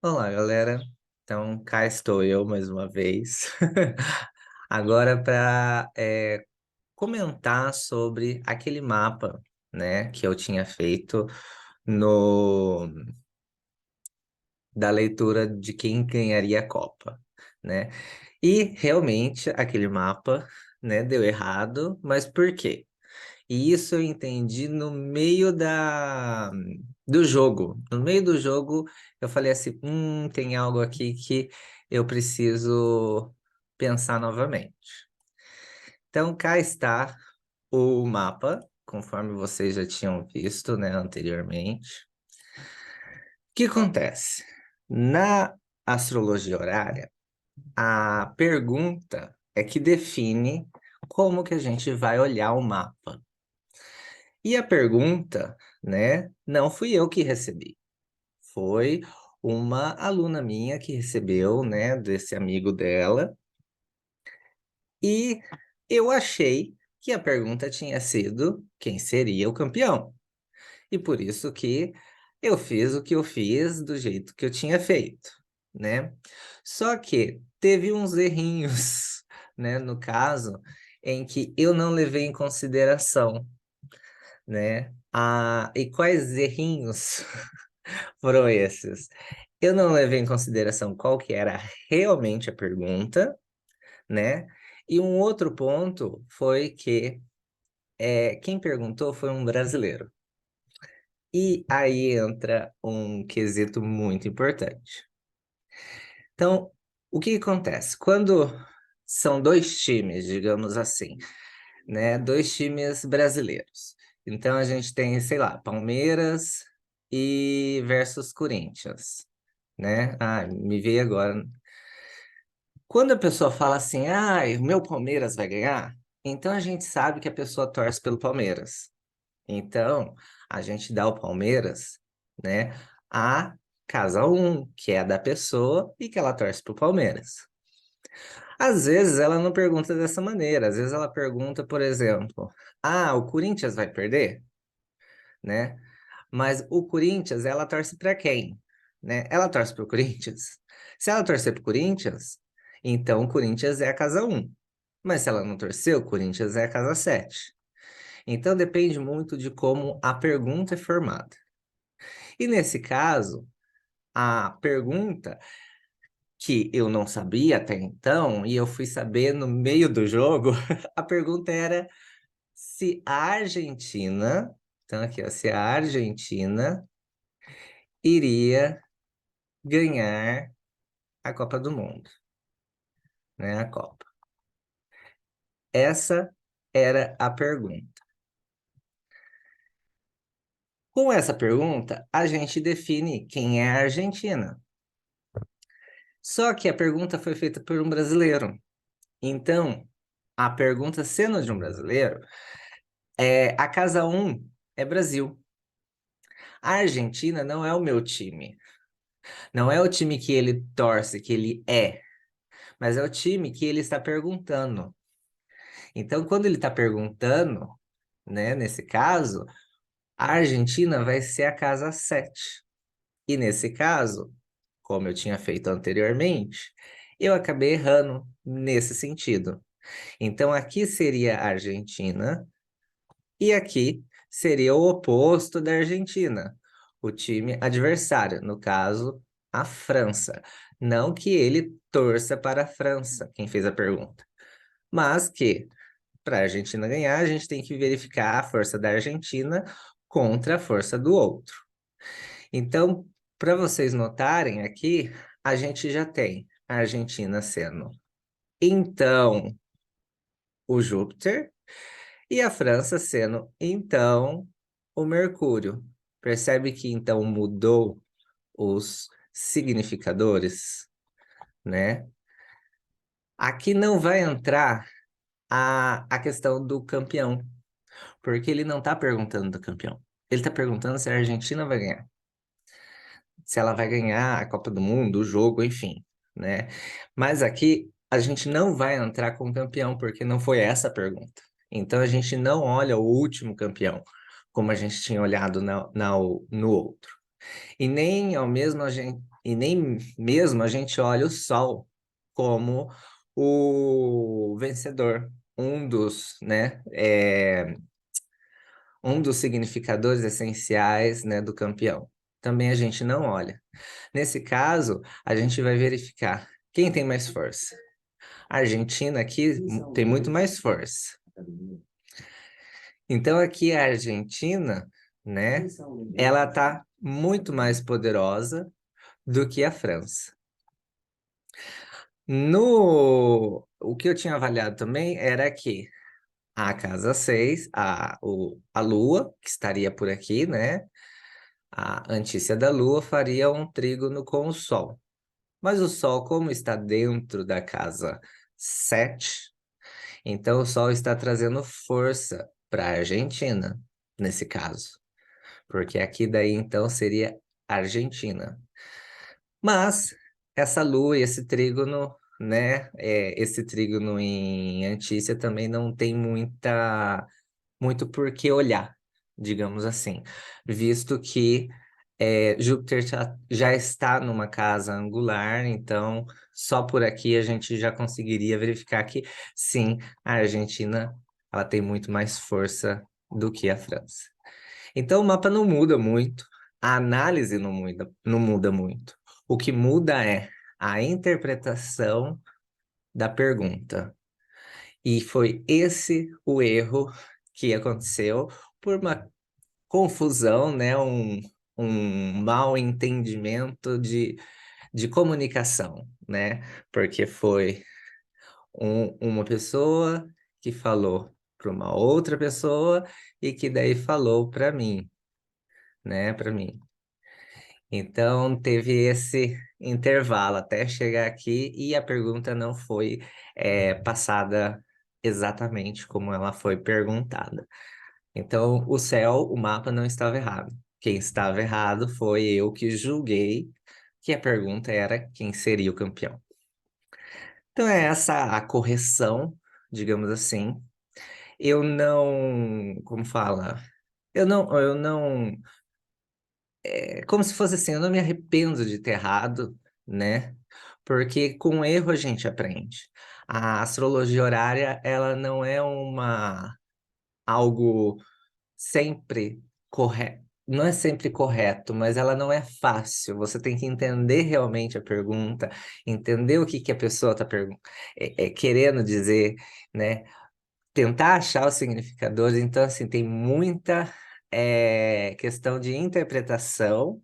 Olá, galera. Então, cá estou eu mais uma vez. Agora para comentar sobre aquele mapa, né, que eu tinha feito no da leitura de quem ganharia a Copa, né? E realmente aquele mapa, né, deu errado, mas por quê? E isso eu entendi no meio do jogo. No meio do jogo, eu falei assim: tem algo aqui que eu preciso pensar novamente. Então, cá está o mapa, conforme vocês já tinham visto, né, anteriormente. O que acontece? Na astrologia horária, a pergunta é que define como que a gente vai olhar o mapa. E a pergunta, né, não fui eu que recebi, foi uma aluna minha que recebeu, né, desse amigo dela, e eu achei que a pergunta tinha sido quem seria o campeão. E por isso que eu fiz o que eu fiz do jeito que eu tinha feito, né? Só que teve uns errinhos, né, no caso, em que eu não levei em consideração, né? E quais errinhos foram esses? Eu não levei em consideração qual que era realmente a pergunta, né? E um outro ponto foi que quem perguntou foi um brasileiro. E aí entra um quesito muito importante. Então, o que acontece? Quando são dois times, digamos assim, né? Dois times brasileiros. Então a gente tem, sei lá, Palmeiras e versus Corinthians, né? Ah, me veio agora. Quando a pessoa fala assim, o meu Palmeiras vai ganhar, então a gente sabe que a pessoa torce pelo Palmeiras. Então, a gente dá o Palmeiras, né, a casa um, que é a da pessoa e que ela torce pro Palmeiras. Às vezes ela não pergunta dessa maneira, às vezes ela pergunta, por exemplo, o Corinthians vai perder, né? Mas o Corinthians, ela torce para quem? Né? Ela torce pro Corinthians. Se ela torcer pro Corinthians, então o Corinthians é a casa um. Mas se ela não torcer, o Corinthians é a casa 7. Então depende muito de como a pergunta é formada. E nesse caso, a pergunta que eu não sabia até então, e eu fui saber no meio do jogo, a pergunta era se a Argentina, então aqui, ó, se a Argentina iria ganhar a Copa do Mundo, né? A Copa. Essa era a pergunta. Com essa pergunta, a gente define quem é a Argentina. Só que a pergunta foi feita por um brasileiro. Então, a pergunta sendo de um brasileiro, a casa um é Brasil. A Argentina não é o meu time. Não é o time que ele torce, que ele é, mas é o time que ele está perguntando. Então, quando ele está perguntando, né, nesse caso, a Argentina vai ser a casa 7. E nesse caso, como eu tinha feito anteriormente, eu acabei errando nesse sentido. Então, aqui seria a Argentina e aqui seria o oposto da Argentina, o time adversário, no caso, a França. Não que ele torça para a França, quem fez a pergunta, mas que para a Argentina ganhar, a gente tem que verificar a força da Argentina contra a força do outro. Então, para vocês notarem aqui, a gente já tem a Argentina sendo então o Júpiter e a França sendo então o Mercúrio. Percebe que então mudou os significadores, né? Aqui não vai entrar a questão do campeão, porque ele não está perguntando do campeão. Ele está perguntando se a Argentina vai ganhar, se ela vai ganhar a Copa do Mundo, o jogo, enfim, né? Mas aqui a gente não vai entrar com o campeão, porque não foi essa a pergunta. Então a gente não olha o último campeão, como a gente tinha olhado no outro. E nem mesmo a gente olha o Sol como o vencedor, um dos significadores essenciais, né, do campeão. Também a gente não olha. Nesse caso, a gente vai verificar quem tem mais força. A Argentina aqui tem muito mais força. Então aqui a Argentina, né, ela tá muito mais poderosa do que a França. O que eu tinha avaliado também era que a casa 6, a Lua, que estaria por aqui, né? A antícia da Lua faria um trígono com o Sol. Mas o Sol, como está dentro da casa 7, então o Sol está trazendo força para a Argentina, nesse caso. Porque aqui daí então seria Argentina. Mas essa lua e esse trígono, né? Esse trígono em Antícia também não tem muito por que olhar, digamos assim, visto que Júpiter já está numa casa angular, então só por aqui a gente já conseguiria verificar que sim, a Argentina ela tem muito mais força do que a França. Então o mapa não muda muito, a análise não muda muito. O que muda é a interpretação da pergunta. E foi esse o erro que aconteceu por uma confusão, né? Um mal entendimento de comunicação, né? Porque foi uma pessoa que falou para uma outra pessoa e que daí falou para mim, né? Para mim. Então, teve esse intervalo até chegar aqui e a pergunta não foi passada exatamente como ela foi perguntada. Então, o céu, o mapa não estava errado. Quem estava errado foi eu que julguei que a pergunta era quem seria o campeão. Então, é essa a correção, digamos assim. Eu não, como fala? Eu não É como se fosse assim, eu não me arrependo de ter errado, né? Porque com erro a gente aprende. A astrologia horária, ela não é algo sempre correto. Não é sempre correto, mas ela não é fácil. Você tem que entender realmente a pergunta, entender o que que a pessoa está querendo dizer, né? Tentar achar os significadores. Então, assim, tem muita questão de interpretação,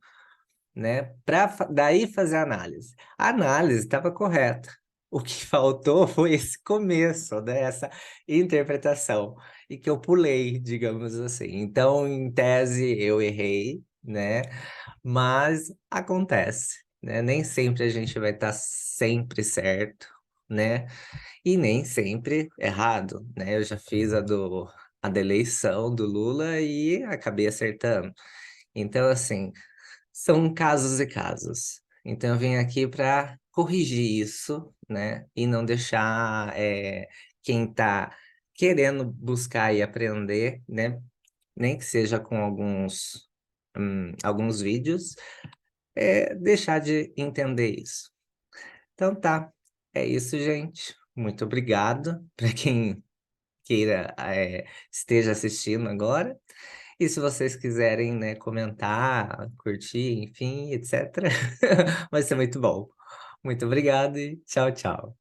né? Para daí fazer a análise. A análise estava correta. O que faltou foi esse começo, né? Essa interpretação, e que eu pulei, digamos assim. Então, em tese, eu errei, né? Mas acontece, né? Nem sempre a gente vai estar sempre certo, né? E nem sempre errado, né? Eu já fiz a da eleição do Lula e acabei acertando. Então, assim, são casos e casos. Então, eu vim aqui para corrigir isso, né? E não deixar quem está querendo buscar e aprender, né? Nem que seja com alguns vídeos, deixar de entender isso. Então, tá. É isso, gente. Muito obrigado para quem queira, esteja assistindo agora. E se vocês quiserem, né, comentar, curtir, enfim, etc., vai ser muito bom. Muito obrigado e tchau, tchau.